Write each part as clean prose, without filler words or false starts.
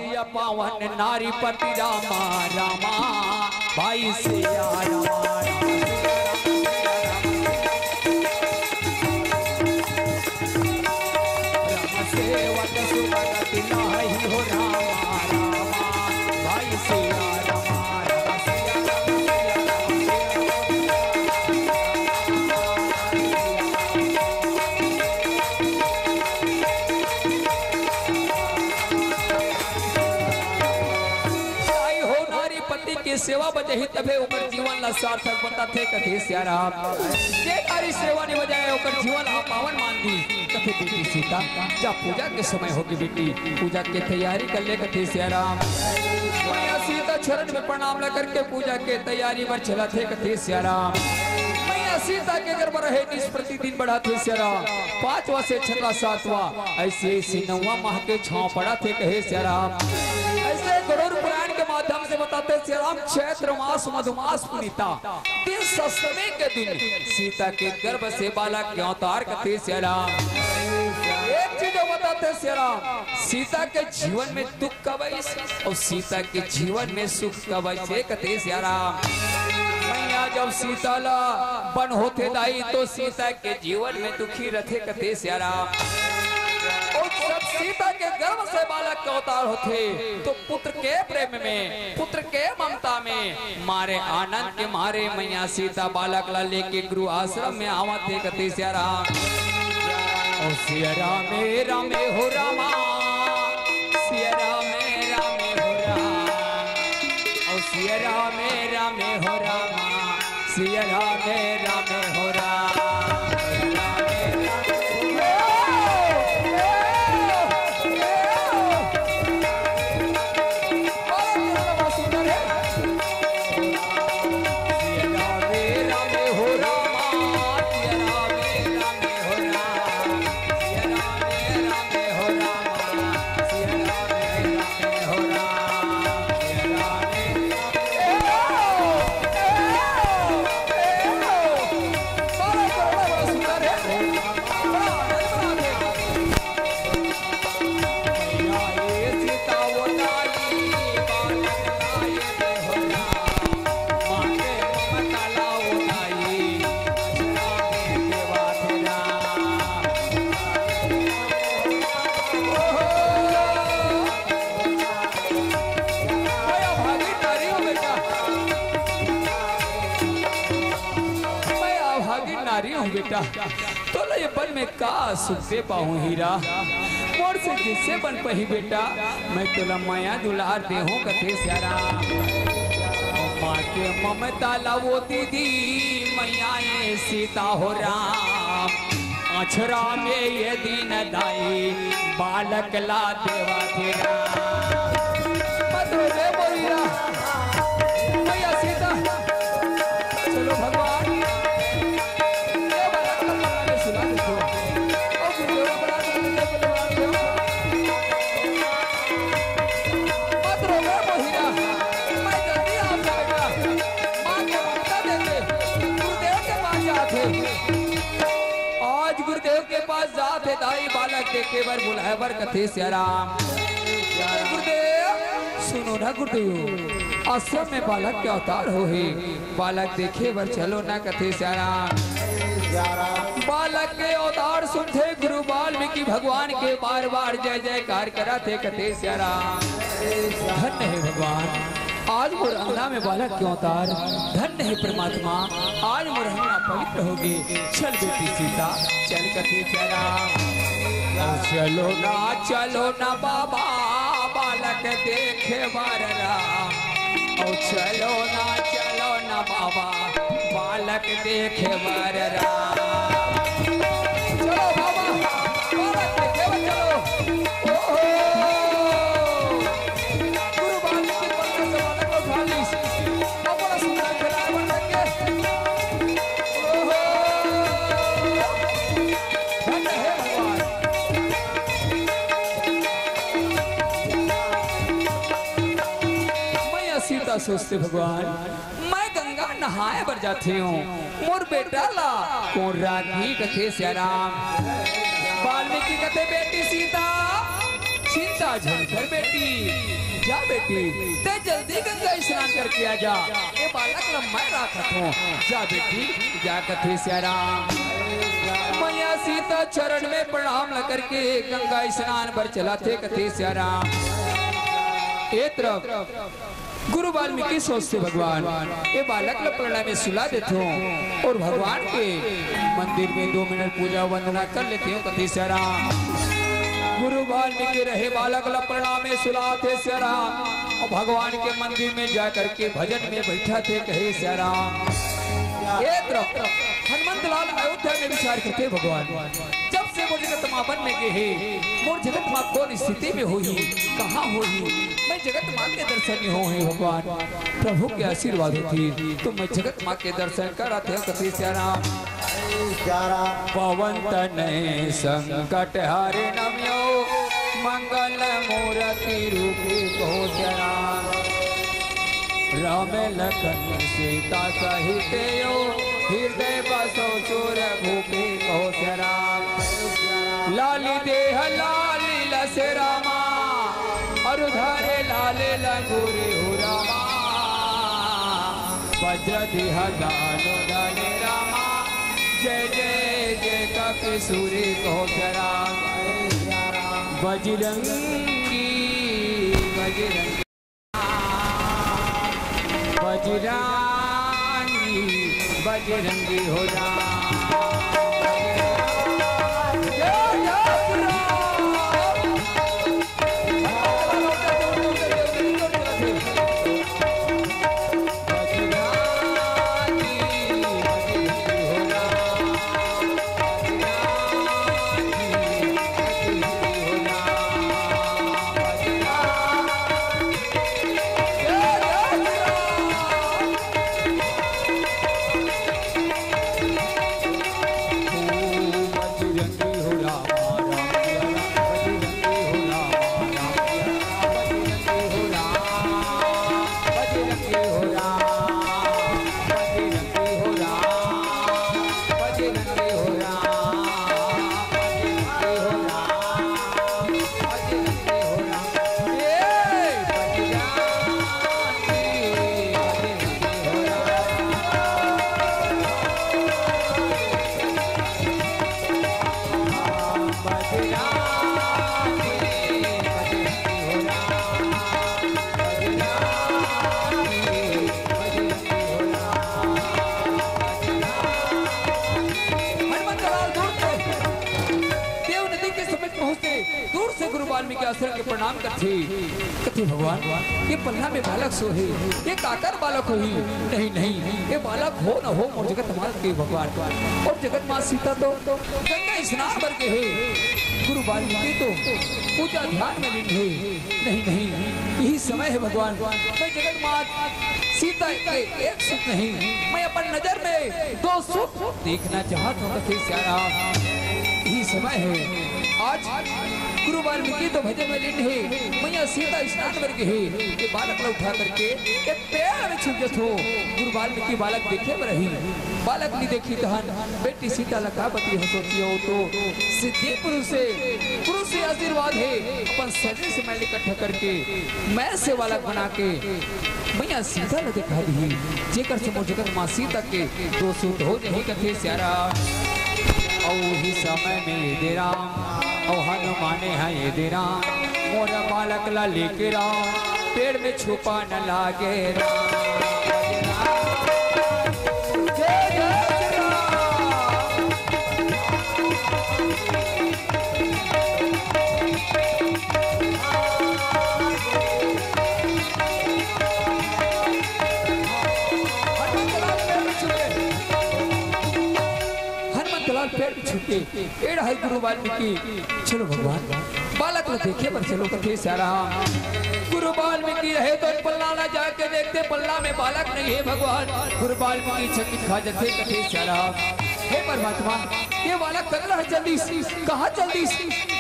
भजिया पावन नारी पति रामा रामा भाई सिया रामा राम सेवक सुभगति नाही हो रामा रामा भाई सिया सेवा बजही तबे ओकर जीवन ला सार्थक बनता थे कथे सियाराम जे तारी सेवा ने बजाए ओकर जीवन ला पावन मान दी कथे बेटी सीता जब पूजा के समय होगी बेटी पूजा के तैयारी कर ले कथे सियाराम मैया सीता चरण में प्रणाम ला करके पूजा के तैयारी पर चला थे कथे सियाराम मैया सीता के घर पर रहे निस प्रतिदिन बढ़ा थे सियाराम 5वां से 6वां 7वां ऐसे 9वां माह के छांव पड़ा थे कहे सियाराम ऐसे गरुड़ पुराण के माध्यम से बताते सियाराम चैत्र मास मधुमास पुनीता दिन सप्तमी के दिन सीता के गर्भ से बालक के अवतार करते सियाराम एक चीज बताते सियाराम सीता के जीवन में दुख कब और सीता के जीवन में सुख कब से कहते सियाराम मैया जब सीता ला बन होते दाई तो सीता के जीवन में दुखी रथे कहते सियाराम जब सीता के गर्भ से बालक के अवतार होते तो पुत्र के प्रेम में पुत्र के ममता में मारे आनंद के मारे मैया सीता बालक ला लेके गुरु आश्रम में आवत थे कहते सियाराम ओ सिया रामे रामे हो रामा सिया रामे रामे हो रामा ओ सिया रामे रामे हो रामा सिया रामे रामे हो रामा बेटा तो ये बन में का सुख दे पाऊं हीरा मोर से जिससे बन पही बेटा मैं तोला माया दुलार दे हूं कथे सियारा माँ के ममता लावो दीदी मैया ये सीता हो राम अछरा में ये दीन दाई बालक ला देवा तेरा मत हो रे बोलिया मैया सीता चलो भगवान दाई बालक के केवल बुलावर कथे सियाराम गुरुदेव सुनो ना गुरुदेव आश्रम में बालक के अवतार हो ही बालक देखे बर चलो ना कथे सियाराम बालक के अवतार सुनते गुरु वाल्मीकि भगवान के बार बार जय जयकार करा थे कथे सियाराम धन्य है भगवान आज मोर अंगना में बालक के अवतार धन्य है परमात्मा आज मोर अंगना पवित्र होगी चल बेटी सीता चल कथे सियाराम चलो ना बाबा बालक देखे बररा ओ चलो ना बाबा बालक देखे बररा चलो बाबा बालक देखे चलो गुरु वाल्मीकि बालक को खाली अपना सुंदर खिलाड़ बन के सीता सोचते भगवान मैं गंगा नहाए बर जाती हूँ मोर बेटा ला कौन राखी कथे सियाराम वाल्मीकि कथे बेटी सीता सीता झलकर बेटी जा बेटी ते जल्दी गंगा स्नान करके आ जा, ये बालक लम्बा राखत हो, जा बेटी जा कथे श्याराम। मैया सीता चरण में प्रणाम ल करके गंगा स्नान पर चला थे कथे श्याराम। एक तरफ गुरु वाल्मीकि सोचते भगवान ये बालक ल प्रणाम में सुला देते हो और भगवान के मंदिर में 2 मिनट पूजा वंदना कर लेते हो कथे श्याराम। गुरु वाल्मीकि रहे बालक ल प्रणाम में सुलाते श्याराम और भगवान के मंदिर में जाकर के भजन में बैठा थे कहे श्याराम। एक तरफ हनुमंत लाल अयोध्या में विचार करते भगवान जब से मोर जगत मां बनने के है, मोर जगत मां कौन स्थिति में हुई कहाँ हुई, मैं जगत मां के दर्शन में हो है भगवान प्रभु के आशीर्वाद थी तो मैं जगत मां के दर्शन कराते हो कथे श्याराम। पवन तनय संकट हरे नम्यो मंगल मूर्ति रूपी कहो श्याराम। राम लखन सीता सहित यो हृदय बसो सुर भूपे कहो श्याराम। लाली देह लाली लस रामा और धारे लाले लगुरे हो रामा। वज्र देह दानो दाने रामा जय जय जय कपिसूरी कहो श्याराम। बजरंगी बजरंगी बजरंगी बजरंगी हो राम। आश्रम के प्रणाम करते कथे भगवान ये पन्ना में बालक सो है, ये काकर बालक हो ही नहीं नहीं ये बालक हो न हो मोर जगत मां के भगवान और जगत मां सीता तो गंगा स्नान करके है। गुरु वाल्मीकि तो पूजा ध्यान में लीन है। नहीं नहीं यही समय है भगवान मैं जगत मां सीता के एक सुख नहीं मैं अपन नजर में 2 सुख देखना चाहता हूँ कथे श्याराम। यही समय है आज गुरु वाल्मीकि तो भजन में लीन है, मैया सीता स्नान करके है। ये बालक ला उठा करके ये पेड़ में छुप जत हो। गुरु वाल्मीकि बालक देखे में रही बालक नहीं देखी तहन बेटी सीता लकावती हो सोचियो तो सिद्धि पुरुष से आशीर्वाद है अपन शरीर से मैल इकट्ठा करके मैं से बालक बना के मैया सीता ने दिखा दी जेकर से मोर जगत मां सीता के 2 सूत हो जाही कथे श्याराम। ही समय में दे राम और हनुमाने है ये दे राम मोर बालक ला लेके राम पेड़ में छुपा न लागे राम। एड़ा है गुरु वाल्मीकि चलो भगवान बालक को देखे पर चलो कथे श्याराम। गुरु वाल्मीकि रहे तो पल्ला ना जाके देखते पल्ला में बालक नहीं है भगवान। गुरु वाल्मीकि चकित खा जाते कथे श्याराम। हे परमात्मा ये बालक कर रहा जल्दी कहाँ जल्दी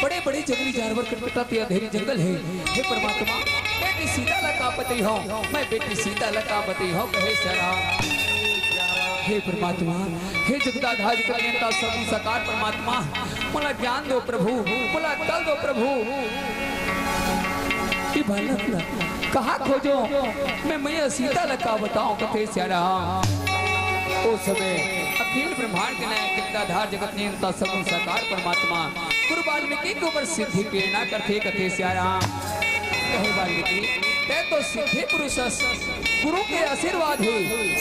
बड़े बड़े जंगली जानवर कटकटाते अंधेरी जंगल है। हे परमात्मा बेटी सीता लकापति हो मैं बेटी सीता लकापति हो कहे श्याराम। हे परमात्मा हे जगदाधार कल्याणता सब साकार परमात्मा मला ज्ञान दो प्रभु मला कल दो प्रभु। ये बालक कहाँ खोजो मैं मैया सीता लगा बताऊं कथे स्यारा। उस समय अखिल ब्रह्मांड के नायक जगदाधार जगत नियंता सगुण साकार परमात्मा गुरु वाल्मीकि के ऊपर सिद्धि प्रेरणा करते कथे स्यारा। कहे वाल्मीकि ते तो सिद्धि पुरुष गुरु के आशीर्वाद ही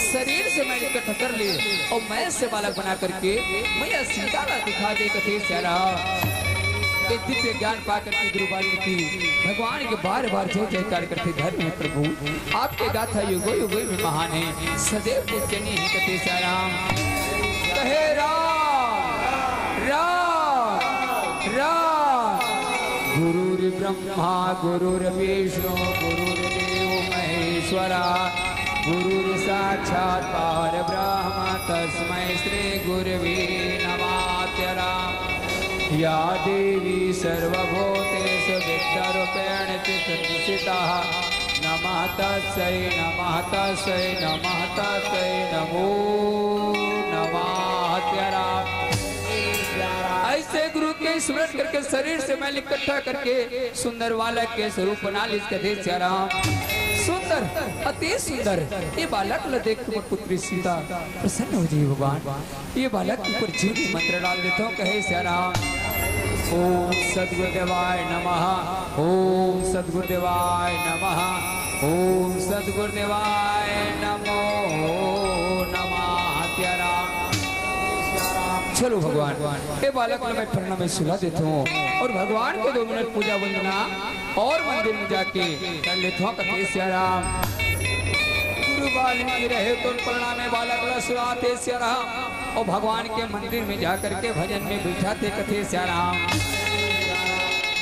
शरीर से मैं इकट्ठा कर ले और मैं से बालक बना करके मैया सीता ला दिखा दे कथे स्यारा। दिव्य ज्ञान पाकर के गुरु वाल्मीकि भगवान के बार बार जय जयकार करते धर्म है प्रभु आपके गाथा युगो युगो में महान है सदैव पूजनीय है कथे स्यारा। कहे राम राम राम गुरुर् ब्रह्मा गुरुर्विष्णु गुरुर्देव महेश्वरा गुरुर् साक्षात् परब्रह्म तस्मै श्री गुरवे नमः। या देवी सर्वभूतेषु विद्यारूपेण संस्थिता नमः तस्यै नमो नमः। ऐसे गुरु के स्मरण करके शरीर से मैल इकट्ठा करके सुंदर बालक के स्वरूप बना ली कथे स्यारा। सुंदर अति सुंदर ये बालक देख के पुत्री सीता प्रसन्न हो जाइए भगवान। ये बालक के ऊपर जीव मंत्र डाल देता हूँ कहे स्यारा। ओम सद्गुरुदेवाय नमः ओम सद्गुरुदेवाय नमः ओम सद्गुरुदेवाय नमो नमः। त्यारा चलो भगवान ये बालक को मैं प्रणाम में सुला देता हूँ और भगवान को 2 मिनट पूजा वंदना और मंदिर में जाके कर लेता हूँ कथे स्यारा। गुरु वाल्मीकि रहे तो प्रणाम में बालक सुलाते स्यारा और भगवान के मंदिर में जाकर के भजन में बैठाते कथे स्यारा।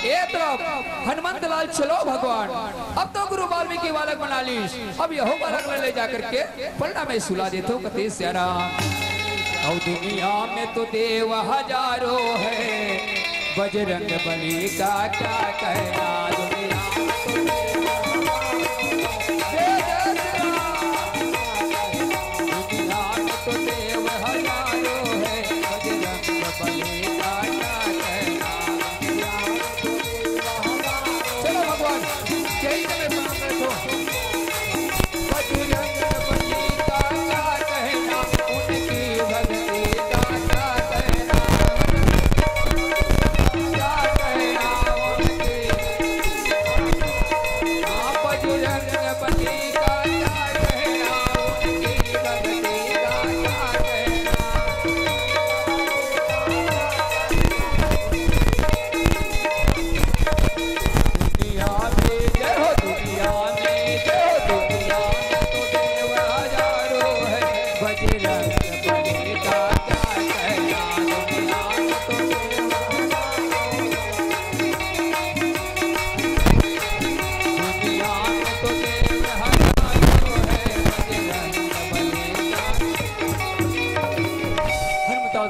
एक तरफ हनुमंत लाल चलो भगवान अब तो गुरु वाल्मीकि बालक बना ली अब यह बालक ले जाकर के प्रणाम में सुला देता हूँ कथे स्यारा। और दुनिया में तो देव हजारों है बजरंग बली का क्या कहना। दुनिया में तो देव हजारों है बजरंग बली का क्या कहना। चलो भगवान जय जय बजरंग बली का क्या कहना उनकी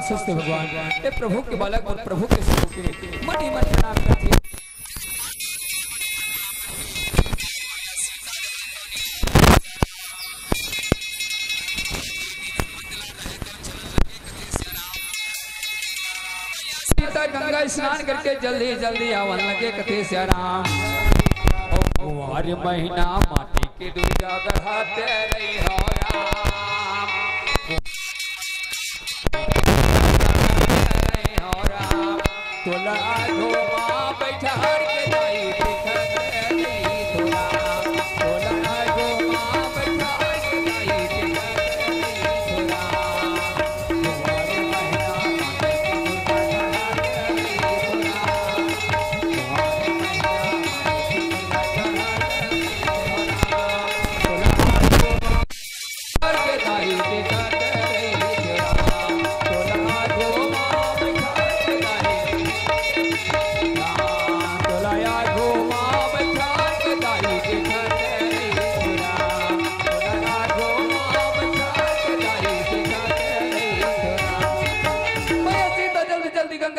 सस्ते भगवान ये प्रभु के बालक और प्रभु के स्वरूप के मन ही मन प्रणाम करते हैं। सीता गंगा स्नान करके जल्दी जल्दी आवन लगे कथे स्यारा। और महीना माटी के दूजा गढ़ाते रही हो तोला घोमा बैठा के दाई दिखत रही तोला घोमा बैठा के दाई दिखत रही तोला। तुम्हारे महीना के दाई दिखत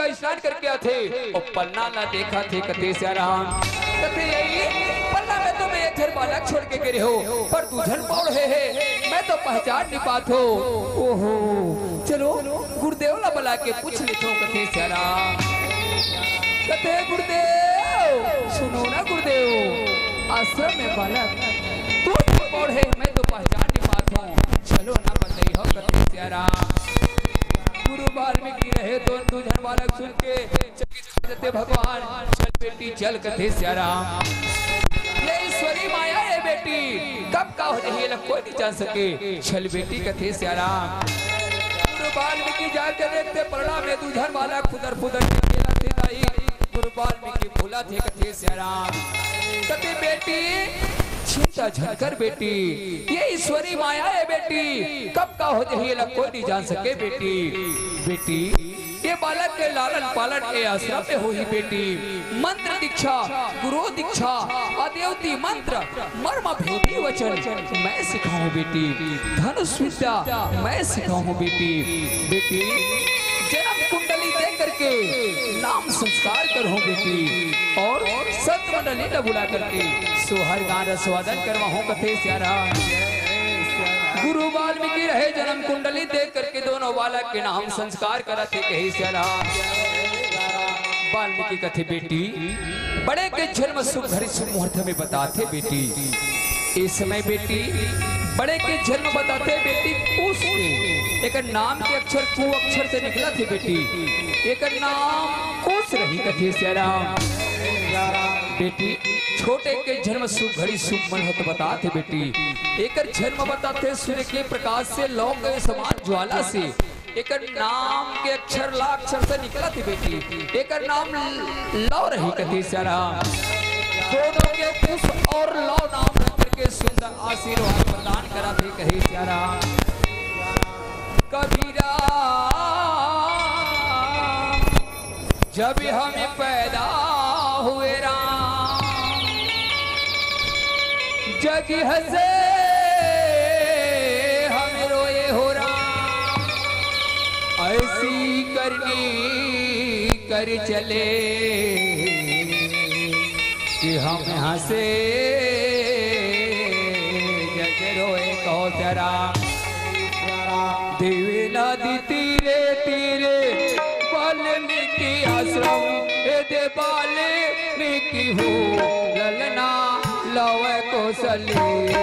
स्नान करके आते और पन्ना ना देखा थे कथे स्यारा। कथे यही पन्ना में तो मैं एक बालक छोड़ के गिरे हो पर दूधन पौड़ है मैं तो पहचान नहीं पात हो। ओहो चलो गुरुदेव ला बुला के पूछ लेता कथे स्यारा। कथे गुरुदेव सुनो ना गुरुदेव आश्रम में बालक तू पढ़े मैं तो पहचान नहीं पाता हूँ, चलो ना बताई हो कथे सियाराम। गुरु वाल्मीकि रहे तो दूजन बालक सुन के चकित देते भगवान, चल बेटी चल कथे सियाराम। ये ईश्वरी माया है बेटी, कब का हो जाए कोई नहीं जान सके, चल बेटी कथे सियाराम। गुरु वाल्मीकि जाके देखते परिणाम में दूजन बालक फुदर फुदर खेला थे दाई। गुरु वाल्मीकि भूला थे कथे सियाराम। कथे बेटी चिंता झनकर बेटी, ये ईश्वरी माया है बेटी, कब का हो जाए कोई नहीं जान सके बेटी। बेटी ये बालक के लालन पालन के आश्रम में हुई बेटी। मंत्र दीक्षा गुरु दीक्षा अदेवती मंत्र मर्म भेदी वचन मैं सिखाऊं बेटी। धनुष विद्या मैं सिखाऊं बेटी। बेटी जन्म कुंडली दे करके नाम संस्कार करूं बेटी, और संत मंडली न बुला करके सोहर गान स्वादन करवाऊं कथे सियाराम। गुरु वाल्मीकि रहे जन्म कुंडली देख करके दोनों बालक के नाम संस्कार कराते कहे सियाराम। वाल्मीकि कथे बेटी बड़े के जन्म सुख घड़ी शुभ मुहूर्त में बताते बेटी। इस समय बेटी बड़े के जन्म बताते बेटी पूछ एक नाम के अक्षर कु अक्षर से निकला थे बेटी, एक नाम पूछ रही कथे सियाराम। बेटी छोटे के जन्म शुभ घड़ी शुभ मुहूर्त बताते बेटी, एक जन्म बताते सूर्य के प्रकाश से लौ के समान ज्वाला से, एक नाम के अक्षर ला अक्षर से निकला थी बेटी, एक नाम लौ रही कथी सियाराम। दोनों के पुष्प और लौ नाम करके सुंदर आशीर्वाद प्रदान करा थे कही सियाराम। कबीरा जब हम पैदा हुए राम, जग हंसे हम रोए हो राम, ऐसी करनी कर चले कि हम हंसे जग रोए कौतरा। देवी नदी तीरे तीरे वाल्मीकि आश्रम दे वाल्मीकि हो ललना लव कौशली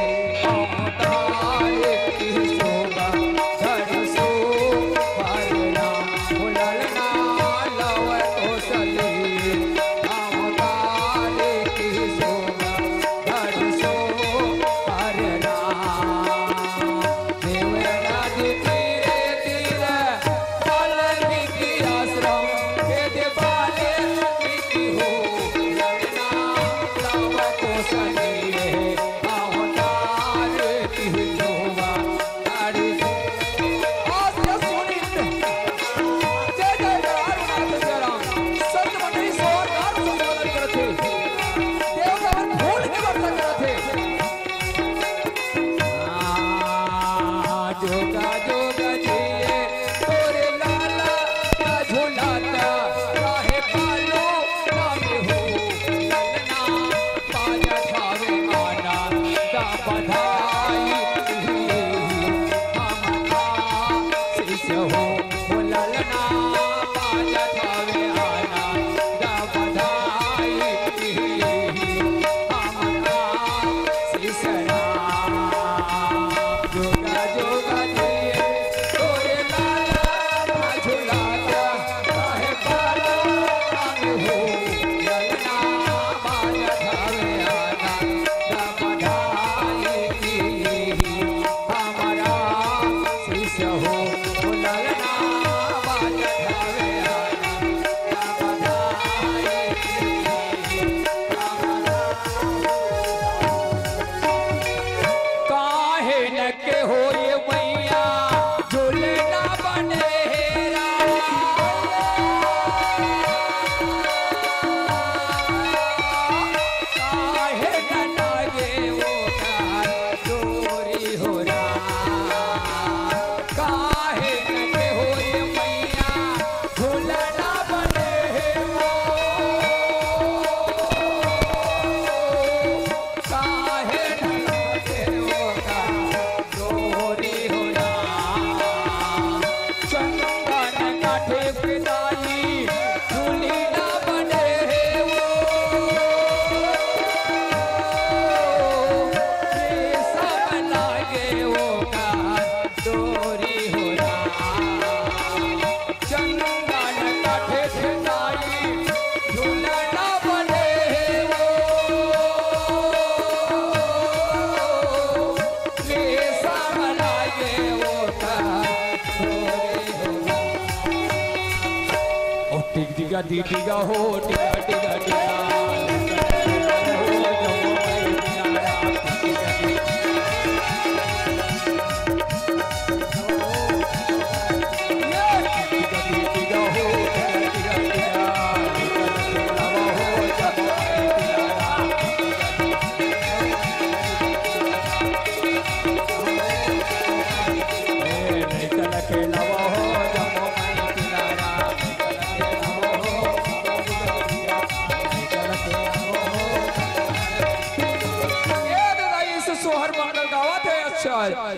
टिगा दी टिगा हो टिगा टिगा टिगा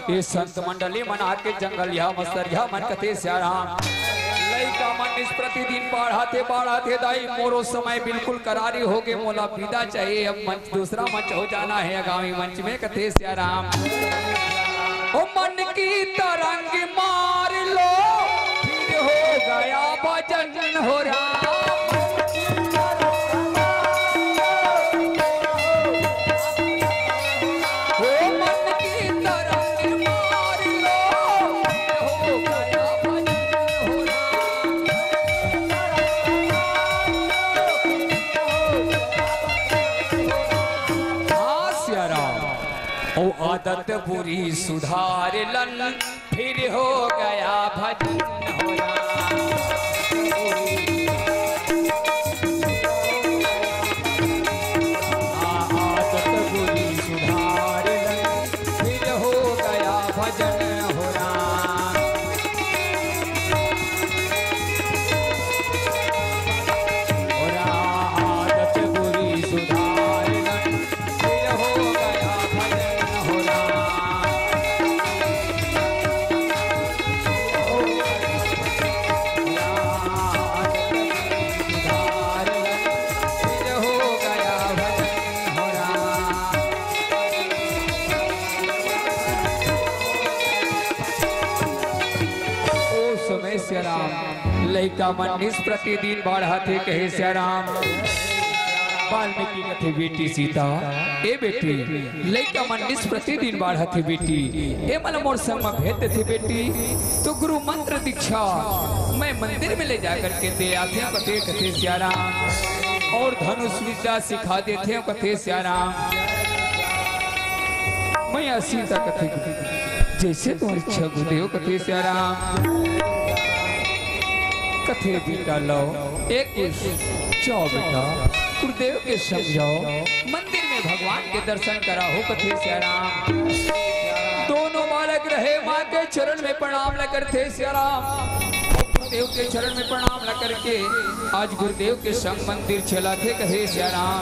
ये संत मंडली मना के जंगल या मस्तरिया मन कथे श्याराम लइका मन इस प्रतिदिन बढ़ाते दाई मोरो समय बिल्कुल करारी हो गए मोला विदा चाहिए अब मंच दूसरा मंच हो जाना है आगामी मंच में कथे श्याराम ओ मन की तरंग मार लो फिर हो गया भजन हो रहा आदत बुरी सुधार लन फिर हो गया भजन हो आदत बुरी सुधार लन फिर हो गया भजन हो आदत बुरी सुधार लन फिर हो गया लइका मन इस प्रतिदिन बढ़ाते कहे श्याराम वाल्मीकि कथे बेटी सीता ए बेटी लइका मन इस प्रतिदिन बढ़ाते बेटी ए मन मोर संग में भेज देते बेटी तो गुरु मंत्र दीक्षा मैं मंदिर में ले जाकर के दे आते हैं कथे कथे श्याराम और धनुष विद्या सिखा देते हैं कथे श्याराम मैं सीता कथे जैसे तुम्हारी इच्छा गुरुदेव कथे श्याराम कथे बेटा लो एक जाओ बेटा गुरुदेव के समझाओ मंदिर में भगवान के दर्शन करा हो कथे श्याराम दोनों बालक रहे माँ के चरण में प्रणाम न करते श्याराम गुरुदेव के चरण में प्रणाम न करके आज गुरुदेव के संग मंदिर चला थे कहे श्याराम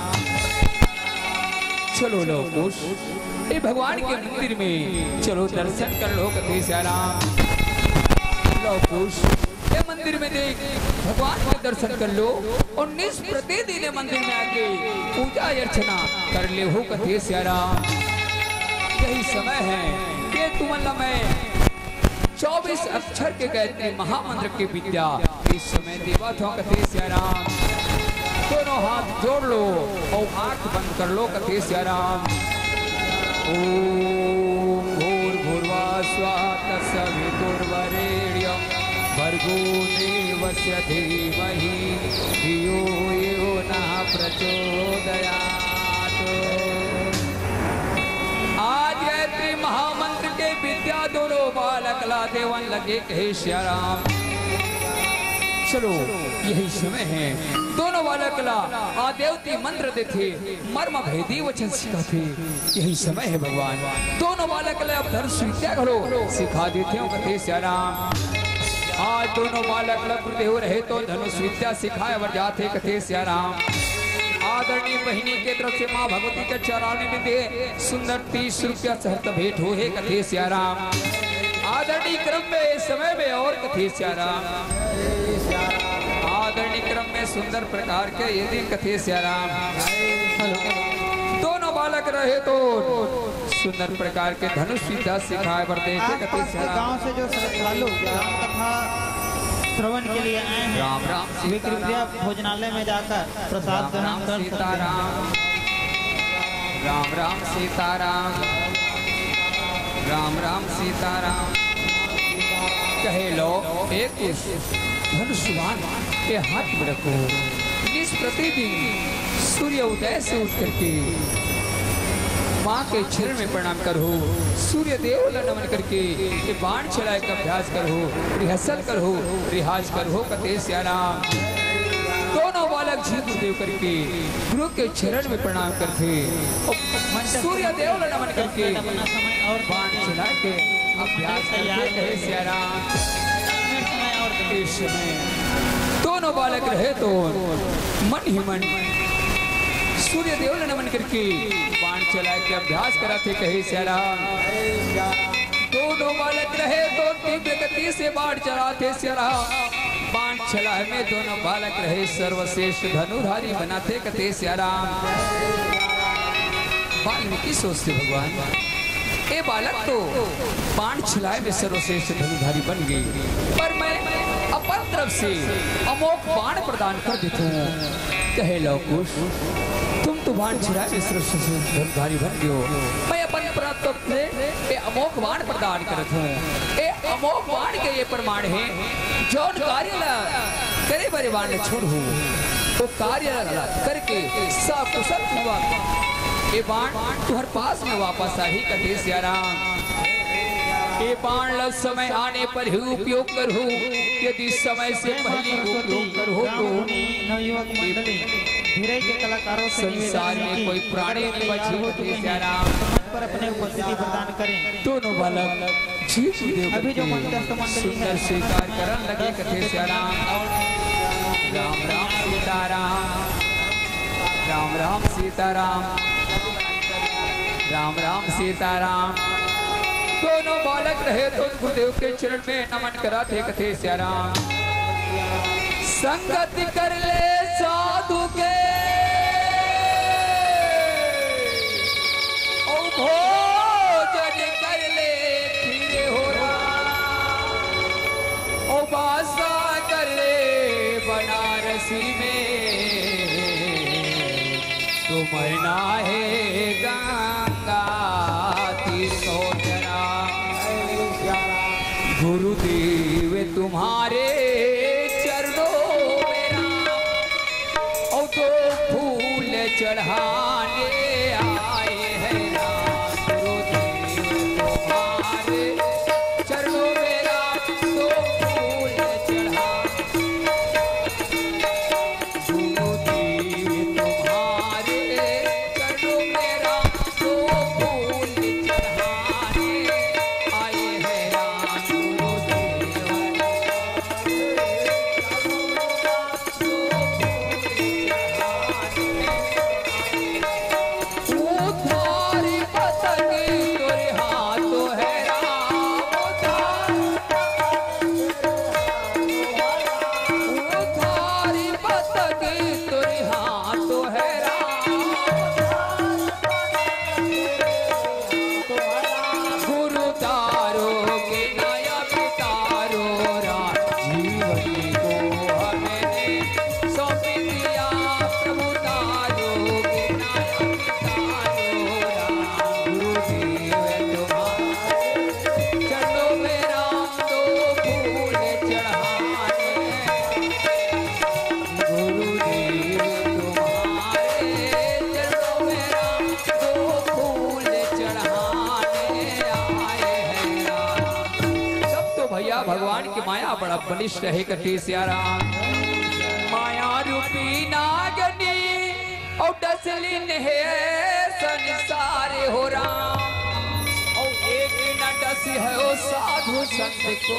चलो लो कुश ये भगवान के मंदिर में चलो दर्शन कर लो कथे श्याराम लो कुश मंदिर में देख भगवान के दर्शन कर लो और निस प्रतिदिन मंदिर में आके पूजा अर्चना कर ले हो कथे श्याराम यही समय है कि तुम मैं 24 अक्षर के गायत्री महामंत्र की विद्या इस समय देवा था कथे श्याराम दोनों हाथ जोड़ लो और आंख बंद कर लो कथे श्याराम ओम भूर्भुवस्सुः तत्सवितुर्वरेण्यं भर्गो देवस्य धीमहि धियो यो नः प्रचोदयात्। आज गायत्री महामंत्र के विद्या दोनों बालक ला देवन लगे कहे श्याराम चलो यही समय है दोनों बालक ला आदेवती मंत्र देते मर्म भेदी वचन सिखाते यही समय है भगवान दोनों बालक ला अब धनुष विद्या करो सिखा देते हो कथे श्याराम आज दोनों बालक गुरुदेव रहे तो धनुष विद्या सिखाए वर जाते कथे श्याराम आदरणीय बहिनी के तरफ से माँ भगवती के चरण में दे सुंदर 30 रुपया सहत भेंट हो है कथे श्याराम आदरणीय क्रम में समय में और कथे श्याराम आदरणीय क्रम में सुंदर प्रकार के यदि कथे श्याराम दोनों बालक रहे तो सुंदर प्रकार के धनुष विद्या सिखाए वर देते कथे श्याराम गांव से जो श्रद्धालु राम कथा श्रवण के लिए आए हैं राम राम विकृतिया भोजनालय में जाकर प्रसाद ग्रहण कर सीताराम राम राम सीताराम राम राम सीताराम कहे लो एक धनुष्वान के हाथ में रखो। जिस प्रतिदिन सूर्य उदय से उठ करके माँ के चरण में प्रणाम करो, सूर्य देव नमन करके ये बाण चलाए का अभ्यास करो, रिहर्सल करो, रिहाज करो कते श्याराम। दोनों बालक जी गुरुदेव करके गुरु के चरण में प्रणाम करके सूर्य देव नमन करके और बाण चला के अभ्यास करके कहे श्याराम। इस समय दोनों बालक रहे तो मन ही मन सूर्य देव ने नमन करके बाण चला के अभ्यास करा थे कहे श्याराम। दोनों बालक रहे तो तीव्र गति से बाण चलाते श्याराम। बाण चला में दोनों बालक रहे सर्वश्रेष्ठ धनुधारी बनाते कते श्याराम। वाल्मीकि सोचते भगवान ये बालक तो बाण चलाए में सर्वश्रेष्ठ धनुधारी बन गई, पर मैं अपन तरफ से अमोघ बाण प्रदान कर देता हूँ। कहे लव कुश तुम तो बाण चलाए में सर्वश्रेष्ठ धनुधारी बन गए, मैं अपन तरफ से ये अमोघ बाण प्रदान करता हूँ। ये अमोघ बाण के ये प्रमाण है जो कार्य करे बड़े बाण छोड़ो वो कार्य करके सकुशल हुआ ये बाण तुम्हारे पास में वापस आई कटे श्याराम। ये बाण लग समय आने पर ही उपयोग करो, यदि समय से पहले उपयोग करो तो नवयुवक मंडली धीरे के कलाकारों से संसार में कोई प्राणी नहीं बचे कटे श्याराम। पर अपने उपस्थिति प्रदान करें। दोनों बालक अभी जो मंत्रस्थ मंडली सुंदर स्वीकार करने लगे कथे श्याराम। राम राम सीताराम, राम राम सीताराम, राम राम सीताराम। दोनों बालक रहे तो गुरुदेव के चरण में नमन करा थे कथे श्याराम। संगत कर ले साधु के और भोजन कर ले खीरे हो राम, और बासा कर ले बनारसी में तो महीना है गंगा तीर को जरा। गुरुदेव तुम्हारे चरणों में राम और तो फूल चढ़ाने आए हैं राम। गुरुदेव तुम्हारे चरणों में राम तो फूल चढ़ा। गुरुदेव तुम्हारे चरणों में राम तो फूल चढ़ाने आए हैं राम। उधारी पतंगी तोरे हाथों है राम, उधारी पतंगी तोरे हाथों है राम। गुरु तारो के नया पितारो राम, जीवन को हमें सौंप दिया प्रभु तारो के नया पितारो राम। गुरुदेव तुम्हारे चरणों में राम तो फूल चढ़ाने। गुरुदेव तुम्हारे चरणों में राम तो फूल चढ़ाने आए हैं राम। सब तो भैया भगवान की माया बड़ा बलिष्ठ है कटे श्याराम। माया रूपी नागनी और डसलिन है संसारे हो राम, और एक न डसी है वो साधु संत को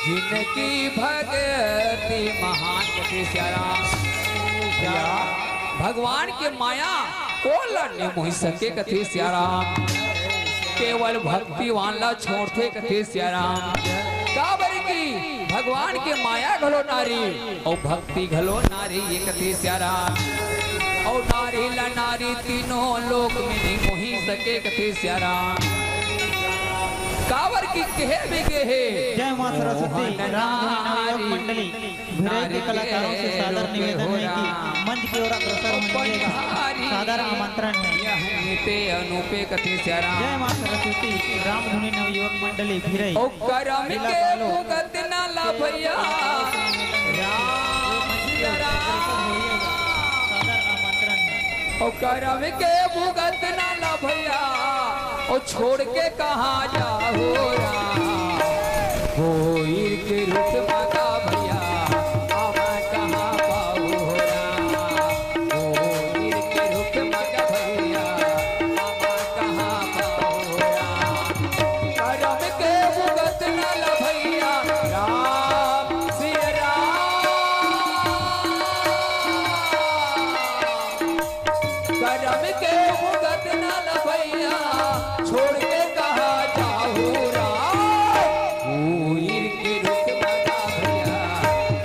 जिनकी भक्ति महान कटे श्याराम। भगवान के माया को लड़ने मोहि सके कथे श्याराम। केवल भक्ति वाला छोड़ते कथे श्याराम। काबर की भगवान के माया घलो नारी और भक्ति घलो नारी ये कथे श्याराम। और नारी ला नारी तीनों लोक में नहीं मोहि सके कथे श्याराम। कावर की कहे भी कहे जय मां सरस्वती। रामधुनी नवयुवक मंडली धीरे के कलाकारों से सादर निवेदन है कि मंच की ओर अग्रसर होने का सादर आमंत्रण है। ते अनुपे कथे श्याराम। जय मां सरस्वती। रामधुनी नवयुवक मंडली धीरे ओ करम के भुगत न भैया राम सिया राम ओ करम के भुगत ना ला भैया ओ छोड़ के कहाँ जाओ राम कोई के रुख मांगा भैया अब कहाँ पाओ राम कोई के रुख मांगा भैया अब कहाँ पाओ राम करम के भुगत ना ला भैया राम सिया करम के भुगत न भैया छोड़ के कहा जाओ राम उइर के रुक मगा भैया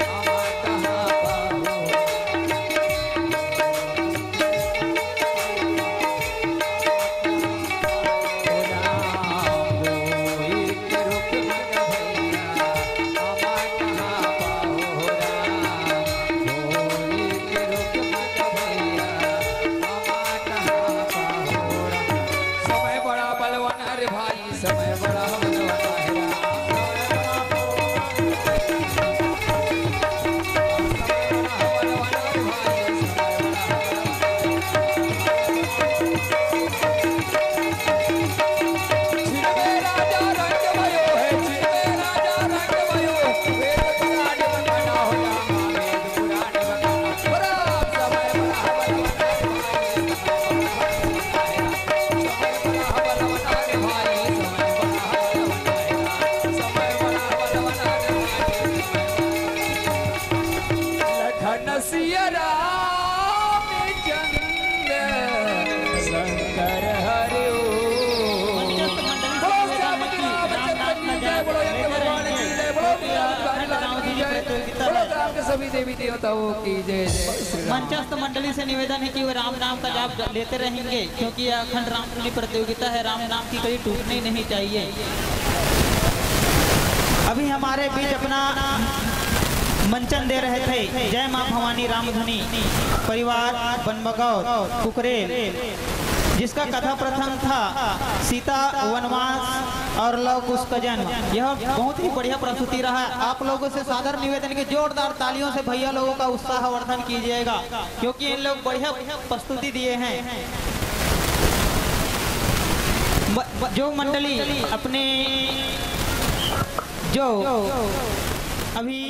हमार कहाँ पाओ राम उइर के रुक मगा भैया हमार कहाँ पाओ राम उइर के रुक मगा भैया समय बड़ा बलवान है रे भाई समय बड़ा बलवान है सिया रामचंद्र शंकर हरे सभी देवी देवताओं की जय जय। मंचस्थ मंडली से निवेदन है कि वो राम नाम का जाप लेते रहेंगे क्योंकि यह अखंड रामधुनी प्रतियोगिता है। राम नाम की कड़ी टूटनी नहीं चाहिए। अभी हमारे बीच अपना मंचन दे रहे थे जय मां भवानी रामधुनी परिवार बनबगौर कुकरेल, जिसका कथा प्रथम था सीता वनवास और लव कुश का जन्म। यह बहुत ही बढ़िया प्रस्तुति रहा। आप लोगों से सादर निवेदन के जोरदार तालियों से भैया लोगों का उत्साहवर्धन कीजिएगा क्योंकि इन लोग बढ़िया प्रस्तुति दिए हैं। जो मंडली अपने जो अभी